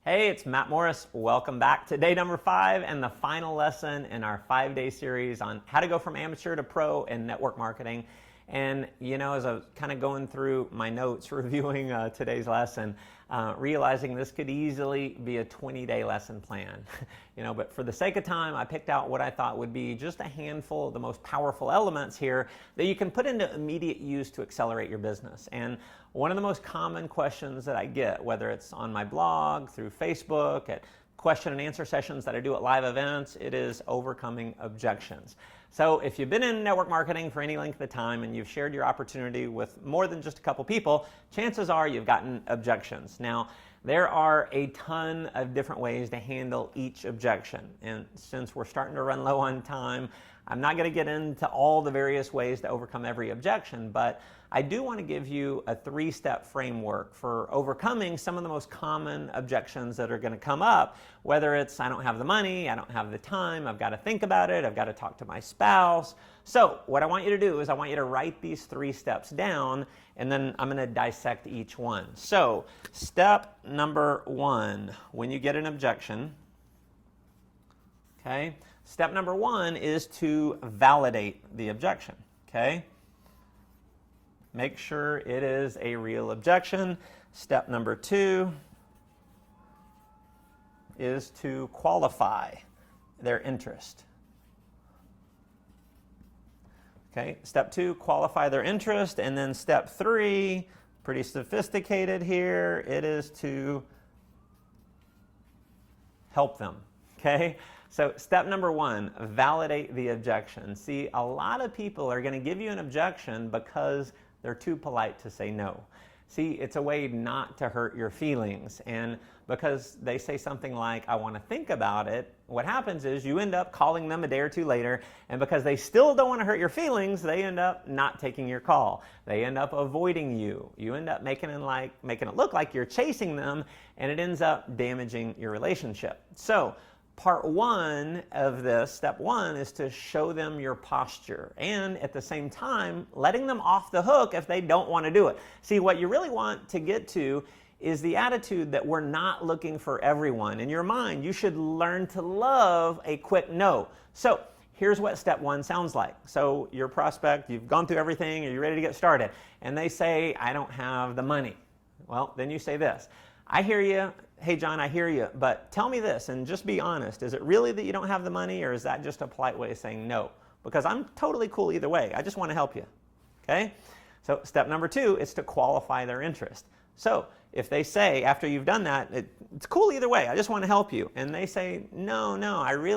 Hey, it's Matt Morris. Welcome back to day number 5 and the final lesson in our 5-day series on how to go from amateur to pro in network marketing. And as I was kind of going through my notes, reviewing today's lesson, realizing this could easily be a 20-day lesson plan. But for the sake of time, I picked out what I thought would be just a handful of the most powerful elements here that you can put into immediate use to accelerate your business. And one of the most common questions that I get, whether it's on my blog, through Facebook, at question and answer sessions that I do at live events, it is overcoming objections. So if you've been in network marketing for any length of time and you've shared your opportunity with more than just a couple people, chances are you've gotten objections. Now, there are a ton of different ways to handle each objection. And since we're starting to run low on time, I'm not going to get into all the various ways to overcome every objection, but I do want to give you a 3-step framework for overcoming some of the most common objections that are going to come up, whether it's I don't have the money, I don't have the time, I've got to think about it, I've got to talk to my spouse. So what I want you to do is I want you to write these 3 steps down, and then I'm going to dissect each one. So step number 1, when you get an objection, okay, step number 1 is to validate the objection, okay? Make sure it is a real objection. Step number 2 is to qualify their interest. Okay, step 2, qualify their interest. And then step 3, pretty sophisticated here, it is to help them. Okay? So step number 1, validate the objection. See, a lot of people are going to give you an objection because they're too polite to say no. See, it's a way not to hurt your feelings. And because they say something like, I want to think about it, what happens is you end up calling them a day or two later, and because they still don't want to hurt your feelings, they end up not taking your call. They end up avoiding you. You end up making it look like you're chasing them, and it ends up damaging your relationship. So part 1 of this, step 1, is to show them your posture, and at the same time, letting them off the hook if they don't want to do it. See, what you really want to get to is the attitude that we're not looking for everyone. In your mind, you should learn to love a quick no. So here's what step 1 sounds like. So your prospect, you've gone through everything, are you ready to get started? And they say, I don't have the money. Well, then you say this, I hear you. Hey, John, I hear you, but tell me this, and just be honest. Is it really that you don't have the money, or is that just a polite way of saying no? Because I'm totally cool either way. I just want to help you, okay? So step number 2 is to qualify their interest. So if they say, after you've done that, it's cool either way, I just want to help you, and they say, no,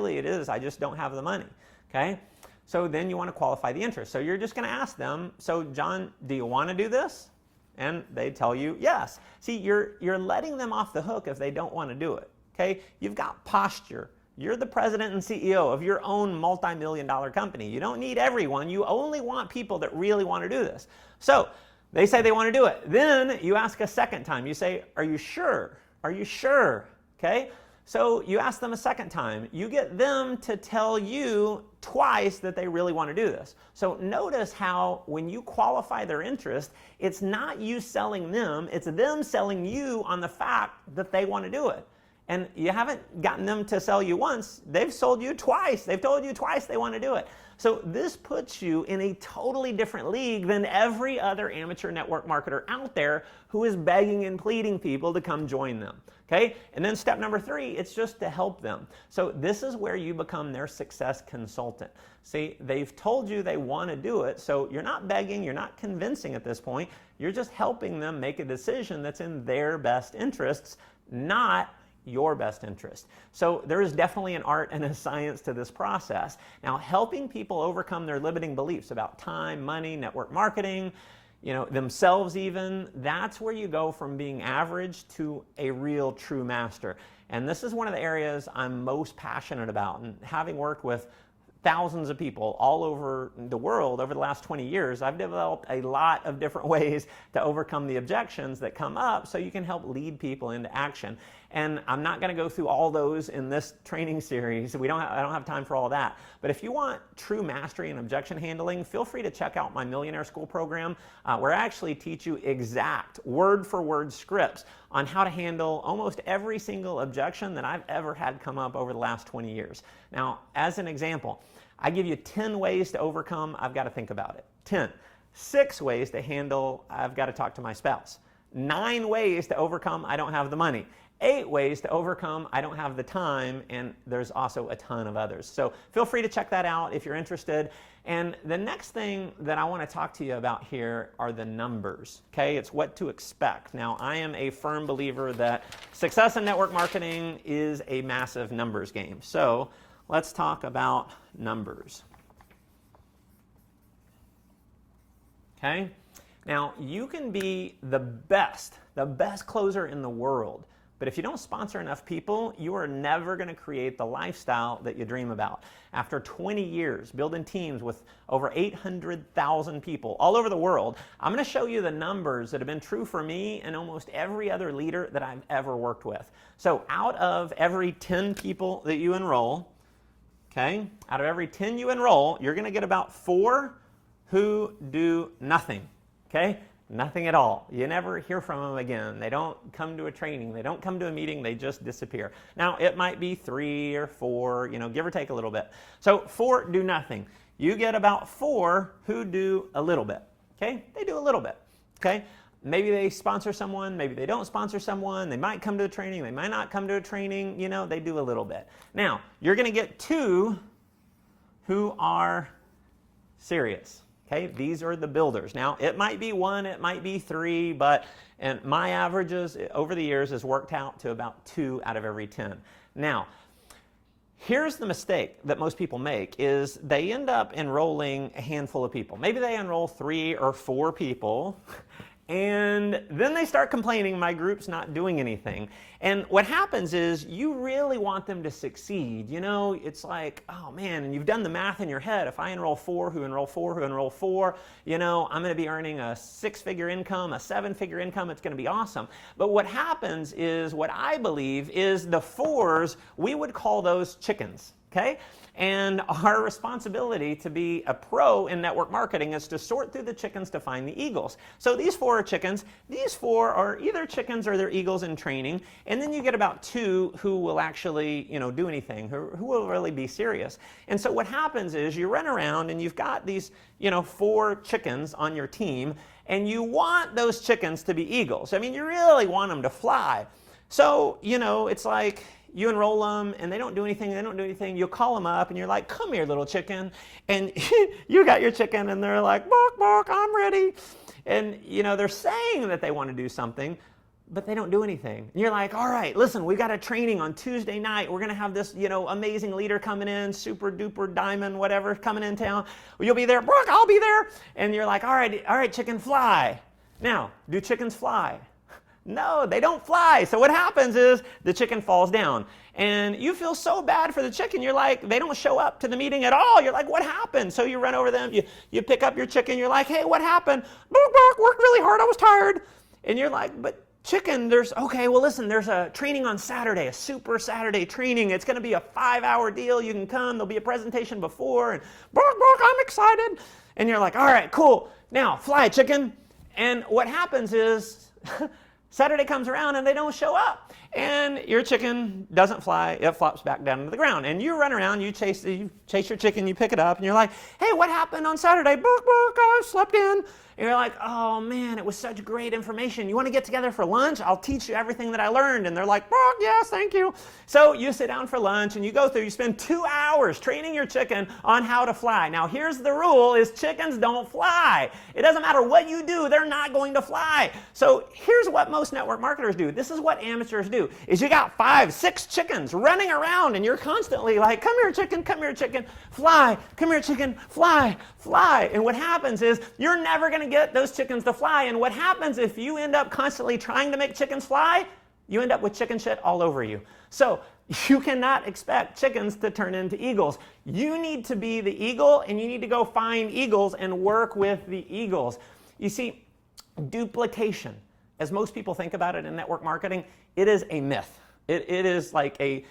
it is, I just don't have the money, okay? So then you want to qualify the interest. So you're just going to ask them, so John, do you want to do this? And they tell you yes. See, you're letting them off the hook if they don't want to do it, okay? You've got posture. You're the president and CEO of your own multi-million-dollar company. You don't need everyone. You only want people that really want to do this. So they say they want to do it. Then you ask a second time. You say, are you sure? Are you sure? Okay? So you ask them a second time. You get them to tell you twice that they really want to do this. So notice how when you qualify their interest, it's not you selling them, it's them selling you on the fact that they want to do it. And you haven't gotten them to sell you once, they've sold you twice. They've told you twice they want to do it. So this puts you in a totally different league than every other amateur network marketer out there who is begging and pleading people to come join them. Okay? And then step number 3, it's just to help them. So this is where you become their success consultant. See, they've told you they want to do it, so you're not begging, you're not convincing at this point, you're just helping them make a decision that's in their best interests, not your best interest. So there is definitely an art and a science to this process. Now, helping people overcome their limiting beliefs about time, money, network marketing, themselves even, that's where you go from being average to a real true master. And this is one of the areas I'm most passionate about. And having worked with thousands of people all over the world over the last 20 years, I've developed a lot of different ways to overcome the objections that come up so you can help lead people into action. And I'm not going to go through all those in this training series. I don't have time for all that. But if you want true mastery in objection handling, feel free to check out my Millionaire School program, where I actually teach you exact word-for-word scripts on how to handle almost every single objection that I've ever had come up over the last 20 years. Now, as an example, I give you 10 ways to overcome, I've got to think about it. 10. 6 ways to handle, I've got to talk to my spouse. 9 ways to overcome, I don't have the money. 8 ways to overcome, I don't have the time, and there's also a ton of others. So feel free to check that out if you're interested. And the next thing that I want to talk to you about here are the numbers, okay? It's what to expect. Now, I am a firm believer that success in network marketing is a massive numbers game. So let's talk about numbers. Okay? Now, you can be the best closer in the world. But if you don't sponsor enough people, you are never going to create the lifestyle that you dream about. After 20 years building teams with over 800,000 people all over the world, I'm going to show you the numbers that have been true for me and almost every other leader that I've ever worked with. So out of every 10 people that you enroll, okay, out of every 10 you enroll, you're going to get about 4 who do nothing, okay? Nothing at all. You never hear from them again. They don't come to a training. They don't come to a meeting. They just disappear. Now, it might be 3 or 4, give or take a little bit. So 4 do nothing. You get about 4 who do a little bit. Okay? They do a little bit. Okay? Maybe they sponsor someone. Maybe they don't sponsor someone. They might come to a training. They might not come to a training. They do a little bit. Now, you're going to get 2 who are serious. Okay, these are the builders. Now, it might be 1, it might be 3, and my averages over the years has worked out to about 2 out of every 10. Now, here's the mistake that most people make is they end up enrolling a handful of people. Maybe they enroll 3 or 4 people, and then they start complaining my group's not doing anything. And what happens is you really want them to succeed. It's like, oh man, and you've done the math in your head. If I enroll 4 who enroll 4 who enroll 4, I'm going to be earning a 6-figure income, a 7-figure income. It's going to be awesome. But what happens is, what I believe is the 4s, we would call those chickens. Okay? And our responsibility to be a pro in network marketing is to sort through the chickens to find the eagles. So these 4 are chickens. These 4 are either chickens or they're eagles in training. And then you get about 2 who will actually, do anything, who will really be serious. And so what happens is you run around and you've got these, 4 chickens on your team, and you want those chickens to be eagles. I mean, you really want them to fly. So, it's like, you enroll them, and they don't do anything, You'll call them up, and you're like, come here, little chicken. And you got your chicken, and they're like, bark, bark, I'm ready. And, they're saying that they want to do something, but they don't do anything. And you're like, all right, listen, we got a training on Tuesday night. We're going to have this, amazing leader coming in, super duper diamond, whatever, coming in town. Well, you'll be there. Bark, I'll be there. And you're like, all right, chicken, fly. Now, do chickens fly? No, they don't fly. So what happens is the chicken falls down. And you feel so bad for the chicken. You're like, they don't show up to the meeting at all. You're like, what happened? So you run over them. You pick up your chicken. You're like, hey, what happened? Bark, bark, worked really hard. I was tired. And you're like, but chicken, there's a training on Saturday, a super Saturday training. It's going to be a 5-hour deal. You can come. There'll be a presentation before. And bark, bark, I'm excited. And you're like, all right, cool. Now, fly, chicken. And what happens is Saturday comes around and they don't show up. And your chicken doesn't fly, it flops back down to the ground. And you run around, you chase your chicken, you pick it up, and you're like, hey, what happened on Saturday? Bark, bark, I slept in. And you're like, oh man, it was such great information. You want to get together for lunch? I'll teach you everything that I learned. And they're like, bark, yes, thank you. So you sit down for lunch and you spend 2 hours training your chicken on how to fly. Now here's the rule is chickens don't fly. It doesn't matter what you do, they're not going to fly. So here's what most network marketers do. This is what amateurs do, is you got 5, 6 chickens running around and you're constantly like, come here chicken, fly, come here chicken, fly, fly. And what happens is you're never going to get those chickens to fly. And what happens if you end up constantly trying to make chickens fly? you end up with chicken shit all over you. So you cannot expect chickens to turn into eagles. You need to be the eagle, and you need to go find eagles and work with the eagles. You see, duplication, as most people think about it in network marketing, it is a myth. It is like a,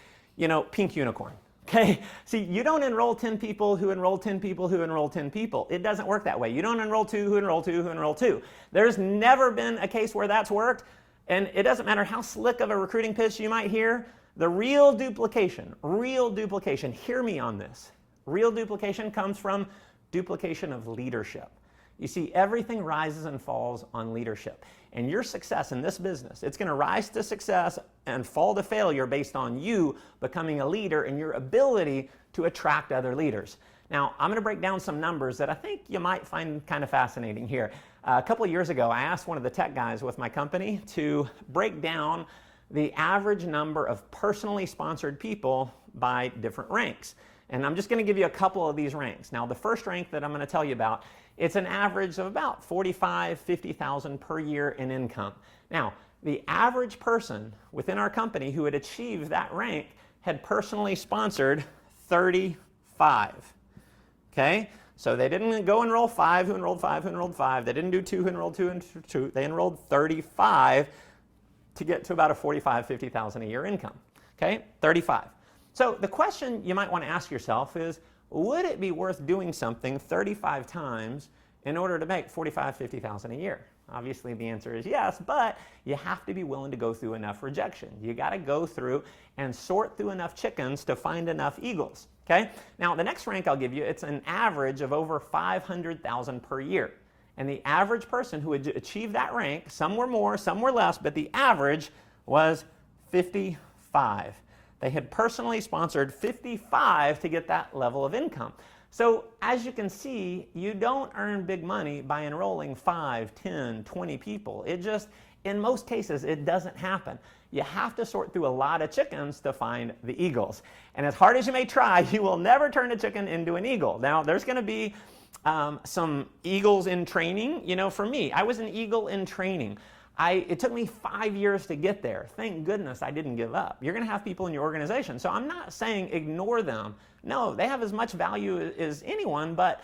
pink unicorn. Okay? See, you don't enroll 10 people who enroll 10 people who enroll 10 people. It doesn't work that way. You don't enroll 2 who enroll 2 who enroll 2. There's never been a case where that's worked, and it doesn't matter how slick of a recruiting pitch you might hear. The real duplication, hear me on this. Real duplication comes from duplication of leadership. You see, everything rises and falls on leadership. And your success in this business, it's going to rise to success and fall to failure based on you becoming a leader and your ability to attract other leaders. Now, I'm going to break down some numbers that I think you might find kind of fascinating here. A couple of years ago, I asked one of the tech guys with my company to break down the average number of personally sponsored people by different ranks. And I'm just going to give you a couple of these ranks. Now, the first rank that I'm going to tell you about, it's an average of about $45,000, $50,000 per year in income. Now, the average person within our company who had achieved that rank had personally sponsored 35. Okay? So they didn't go enroll 5 who enrolled 5 who enrolled 5. They didn't do 2 who enrolled 2 and 2. They enrolled 35 to get to about a $45,000, $50,000 a year income. Okay? 35. So the question you might want to ask yourself is, would it be worth doing something 35 times in order to make $45,000, $50,000 a year? Obviously the answer is yes, but you have to be willing to go through enough rejection. You got to go through and sort through enough chickens to find enough eagles. Okay? Now the next rank I'll give you, it's an average of over $500,000 per year. And the average person who would achieve that rank, some were more, some were less, but the average was 55. They had personally sponsored 55 to get that level of income. So as you can see, you don't earn big money by enrolling 5, 10, 20 people. It just, in most cases, it doesn't happen. You have to sort through a lot of chickens to find the eagles. And as hard as you may try, you will never turn a chicken into an eagle. Now, there's going to be some eagles in training. For me, I was an eagle in training. It took me 5 years to get there. Thank goodness I didn't give up. You're going to have people in your organization. So I'm not saying ignore them. No, they have as much value as anyone, but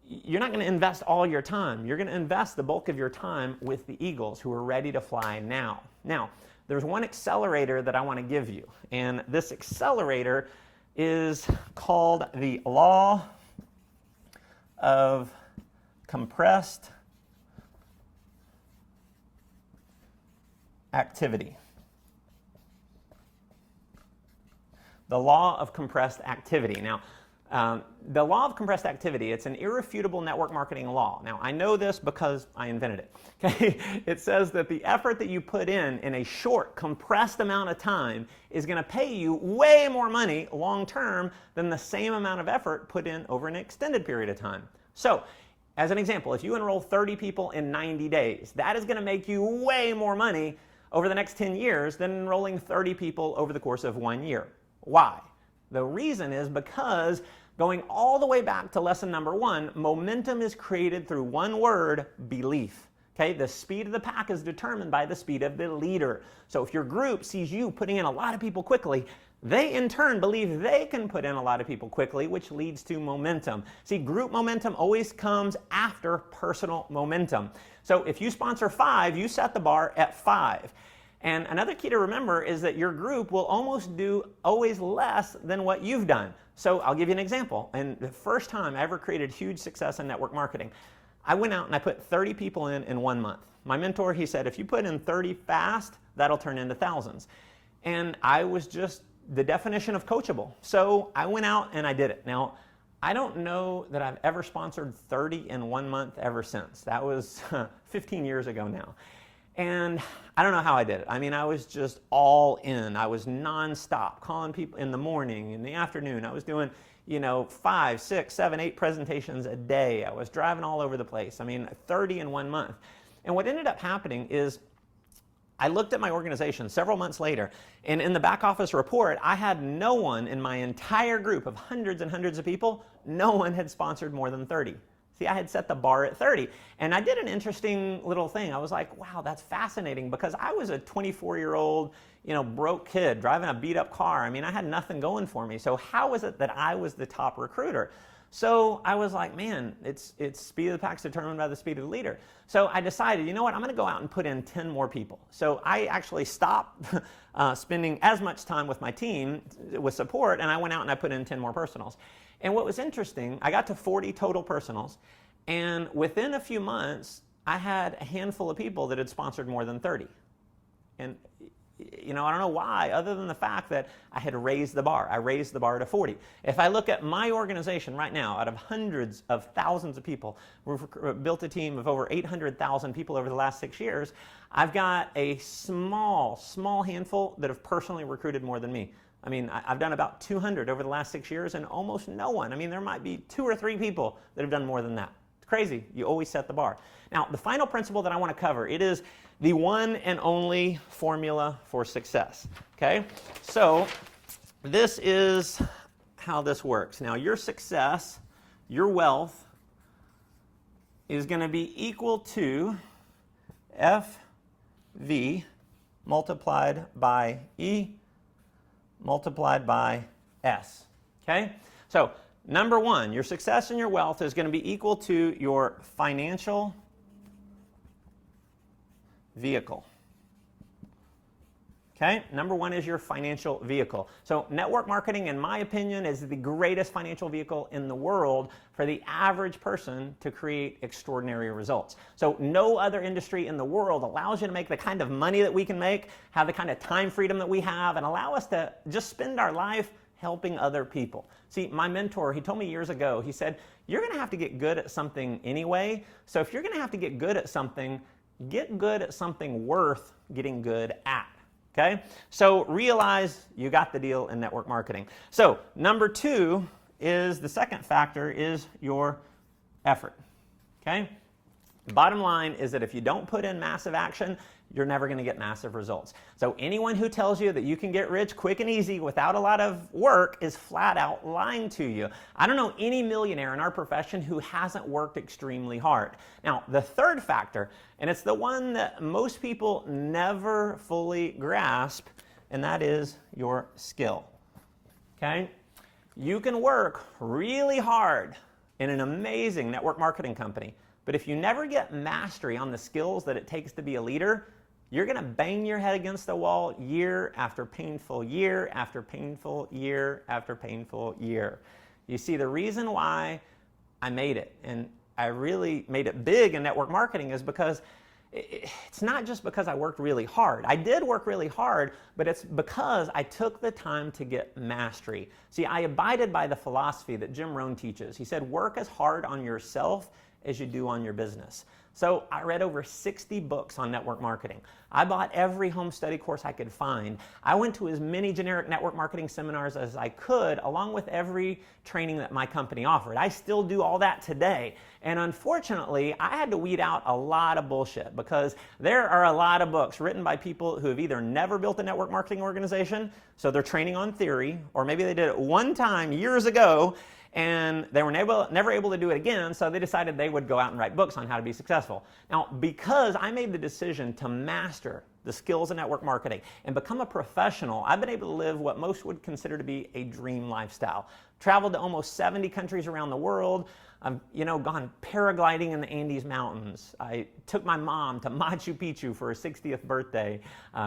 you're not going to invest all your time. You're going to invest the bulk of your time with the eagles who are ready to fly now. Now, there's one accelerator that I want to give you. And this accelerator is called the law of compressed activity. The law of compressed activity. Now, the law of compressed activity, it's an irrefutable network marketing law. Now, I know this because I invented it. Okay? It says that the effort that you put in a short, compressed amount of time is going to pay you way more money long term than the same amount of effort put in over an extended period of time. So, as an example, if you enroll 30 people in 90 days, that is going to make you way more money over the next 10 years than enrolling 30 people over the course of 1 year. Why? The reason is because going all the way back to lesson number 1, momentum is created through one word, belief. Okay? The speed of the pack is determined by the speed of the leader. So if your group sees you putting in a lot of people quickly, they in turn believe they can put in a lot of people quickly, which leads to momentum. See, group momentum always comes after personal momentum. So if you sponsor 5, you set the bar at 5. And another key to remember is that your group will almost do always less than what you've done. So I'll give you an example. And the first time I ever created huge success in network marketing, I went out and I put 30 people in 1 month. My mentor, he said, if you put in 30 fast, that'll turn into thousands. And I was just the definition of coachable. So I went out and I did it. Now, I don't know that I've ever sponsored 30 in 1 month ever since. That was 15 years ago now. And I don't know how I did it. I mean, I was just all in. I was nonstop, calling people in the morning, in the afternoon. I was doing, 5, 6, 7, 8 presentations a day. I was driving all over the place. I mean, 30 in 1 month. And what ended up happening is I looked at my organization several months later, and in the back office report, I had no one in my entire group of hundreds and hundreds of people, no one had sponsored more than 30. See, I had set the bar at 30. And I did an interesting little thing. I was like, wow, that's fascinating, because I was a 24-year-old, broke kid driving a beat up car. I mean, I had nothing going for me. So how is it that I was the top recruiter? So I was like, man, it's speed of the pack is determined by the speed of the leader. So I decided, you know what, I'm going to go out and put in 10 more people. So I actually stopped spending as much time with my team with support, and I went out and I put in 10 more personals. And what was interesting, I got to 40 total personals, and within a few months, I had a handful of people that had sponsored more than 30. And I don't know why, other than the fact that I had raised the bar. I raised the bar to 40. If I look at my organization right now, out of hundreds of thousands of people, we've built a team of over 800,000 people over the last 6 years. I've got a small handful that have personally recruited more than me. I mean, I've done about 200 over the last 6 years, and almost no one. I mean, there might be 2 or 3 people that have done more than that. It's crazy. You always set the bar. Now, the final principle that I want to cover, it is the one and only formula for success. Okay? So, this is how this works. Now, your success, your wealth, is going to be equal to FV multiplied by E multiplied by S. Okay? So, number one, your success and your wealth is going to be equal to your financial vehicle. Okay? Number one is your financial vehicle. So network marketing, in my opinion, is the greatest financial vehicle in the world for the average person to create extraordinary results. So no other industry in the world allows you to make the kind of money that we can make, have the kind of time freedom that we have, and allow us to just spend our life helping other people. See, my mentor, he told me years ago, he said, you're going to have to get good at something anyway. So if you're going to have to get good at something, get good at something worth getting good at. Okay? So realize you got the deal in network marketing. So number two is, the second factor is your effort. Okay? Bottom line is that if you don't put in massive action, you're never going to get massive results. So anyone who tells you that you can get rich quick and easy without a lot of work is flat out lying to you. I don't know any millionaire in our profession who hasn't worked extremely hard. Now, the third factor, and it's the one that most people never fully grasp, and that is your skill. Okay? You can work really hard in an amazing network marketing company, but if you never get mastery on the skills that it takes to be a leader, you're going to bang your head against the wall year after painful year after painful year after painful year. You see, the reason why I made it, and I really made it big in network marketing, is because it's not just because I worked really hard. I did work really hard, but it's because I took the time to get mastery. See, I abided by the philosophy that Jim Rohn teaches. He said, work as hard on yourself as you do on your business. So I read over 60 books on network marketing. I bought every home study course I could find. I went to as many generic network marketing seminars as I could, along with every training that my company offered. I still do all that today. And unfortunately, I had to weed out a lot of bullshit, because there are a lot of books written by people who have either never built a network marketing organization, so they're training on theory, or maybe they did it one time years ago, and they were never able to do it again, so they decided they would go out and write books on how to be successful. Now, because I made the decision to master the skills of network marketing and become a professional, I've been able to live what most would consider to be a dream lifestyle. Traveled to almost 70 countries around the world. I've gone paragliding in the Andes Mountains. I took my mom to Machu Picchu for her 60th birthday.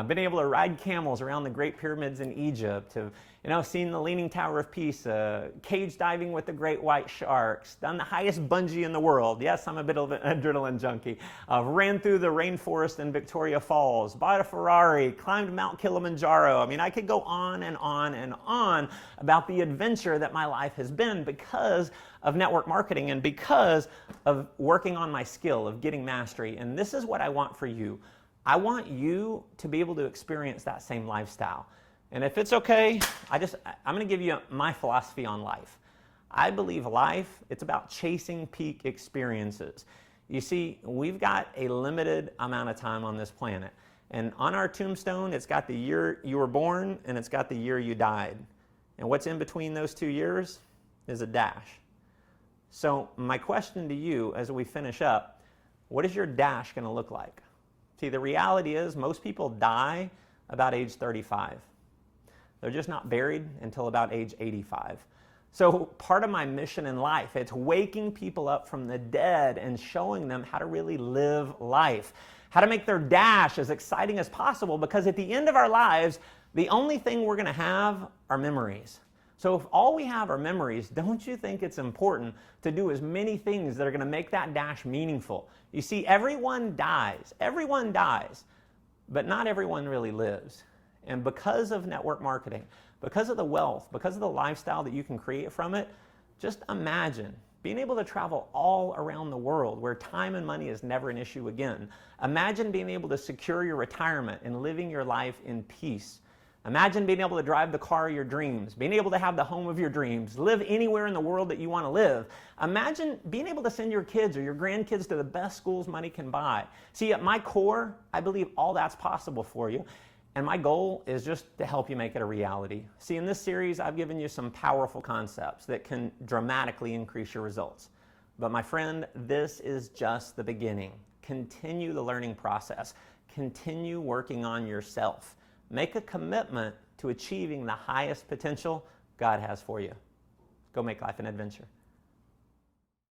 Been able to ride camels around the Great Pyramids in Egypt. Have seen the Leaning Tower of Pisa. Cage diving with the great white sharks. Done the highest bungee in the world. Yes, I'm a bit of an adrenaline junkie. Ran through the rainforest in Victoria Falls. Bought a Ferrari. Climbed Mount Kilimanjaro. I mean, I could go on and on and on about the adventure that my life has been because of network marketing and because of working on my skill of getting mastery. And this is what I want for you. I want you to be able to experience that same lifestyle. And if it's okay, I'm going to give you my philosophy on life. I believe life, it's about chasing peak experiences. You see, we've got a limited amount of time on this planet. And on our tombstone, it's got the year you were born and it's got the year you died. And what's in between those 2 years is a dash. So my question to you as we finish up, what is your dash going to look like? See, the reality is most people die about age 35. They're just not buried until about age 85. So part of my mission in life, it's waking people up from the dead and showing them how to really live life, how to make their dash as exciting as possible, because at the end of our lives, the only thing we're going to have are memories. So if all we have are memories, don't you think it's important to do as many things that are going to make that dash meaningful? You see, everyone dies, but not everyone really lives. And because of network marketing, because of the wealth, because of the lifestyle that you can create from it, just imagine being able to travel all around the world where time and money is never an issue again. Imagine being able to secure your retirement and living your life in peace. Imagine being able to drive the car of your dreams, being able to have the home of your dreams, live anywhere in the world that you want to live. Imagine being able to send your kids or your grandkids to the best schools money can buy. See, at my core, I believe all that's possible for you. And my goal is just to help you make it a reality. See, in this series, I've given you some powerful concepts that can dramatically increase your results. But my friend, this is just the beginning. Continue the learning process. Continue working on yourself. Make a commitment to achieving the highest potential God has for you. Go make life an adventure.